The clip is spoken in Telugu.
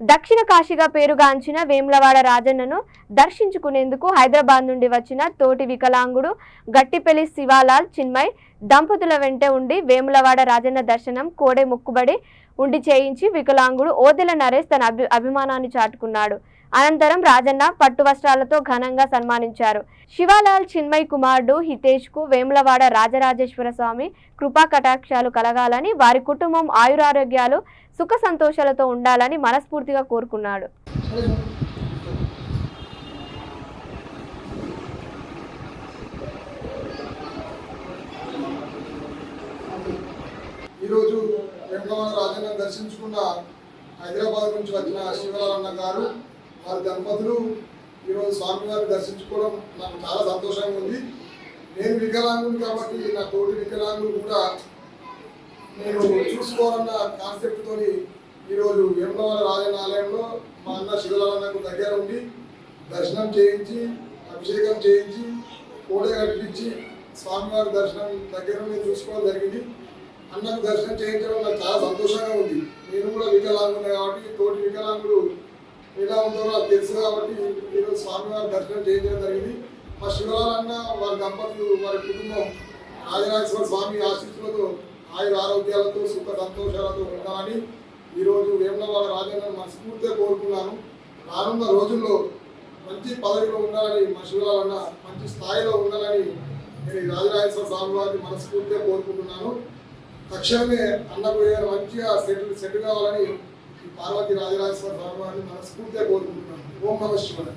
దక్షిణ కాశీగా పేరుగాంచిన వేములవాడ రాజన్నను దర్శించుకునేందుకు హైదరాబాద్ నుండి వచ్చిన తోటి వికలాంగుడు గట్టిపల్లి శివాలాల్ చిన్మయ్ దంపతుల వెంట ఉండి వేములవాడ రాజన్న దర్శనం కోడే మొక్కుబడి ఉండి చేయించి వికలాంగుడు ఓదెల నరేష్ తన అభిమానాన్ని చాటుకున్నాడు. అనంతరం రాజన్న పట్టు వస్త్రాలతో ఘనంగా సన్మానించారు. శివాలాల్ చిన్మయ్ కుమారుడు హితేష్ కు వేములవాడ రాజరాజేశ్వర స్వామి కృపా కటాక్షాలు కలగాలని, వారి కుటుంబం ఆయురారోగ్యాలు సుఖ సంతోషాలతో ఉండాలని మనస్ఫూర్తిగా కోరుకున్నాడు. ఈరోజు వేములవాడ రాజన్న దర్శించుకున్న హైదరాబాద్ నుంచి వచ్చిన శివలాలన్న గారు వారి దంపతులు ఈరోజు స్వామివారిని దర్శించుకోవడం నాకు చాలా సంతోషంగా ఉంది. నేను వికలాంగుని కాబట్టి నా తోటి వికలాంగులు కూడా నేను చూసుకోవాలన్న కాన్సెప్ట్తో ఈరోజు వేములవాడ రాజన్న ఆలయంలో మా అన్న శివలాలన్నకు దగ్గర ఉండి దర్శనం చేయించి అభిషేకం చేయించి కోడే కట్టించి స్వామివారి దర్శనం దగ్గర నేను చూసుకోవడం జరిగింది. అన్నకు దర్శనం చేయించడం నాకు చాలా సంతోషంగా ఉంది. నేను కూడా వికలాంగున్నా కాబట్టి తోటి వికలాంగులు ఎలా ఉంటుందో నాకు తెలుసు కాబట్టి ఈరోజు స్వామివారి దర్శనం చేయించడం జరిగింది. మా శివలాలన్న వారి దంపతులు వారి కుటుంబం రాజరాజేశ్వర స్వామి ఆశీస్సులతో ఆయుర ఆరోగ్యాలతో సుఖ సంతోషాలతో ఉండాలని ఈరోజు వేములవాడ రాజన్న మనస్ఫూర్తిగా కోరుకున్నాను. రానున్న రోజుల్లో మంచి పదవిలో ఉండాలని మా శివలాలన్న మంచి స్థాయిలో ఉండాలని నేను రాజరాజేశ్వర స్వామి వారిని మనస్ఫూర్తిగా కోరుకుంటున్నాను. తక్షణమే అన్నకు మంచిగా సెట్ కావాలని పార్వతి రాజరాజేశ్వర స్వామి వారిని మనస్ఫూర్తిగా కోరుకుంటున్నాను. ఓం నమః శివాయ.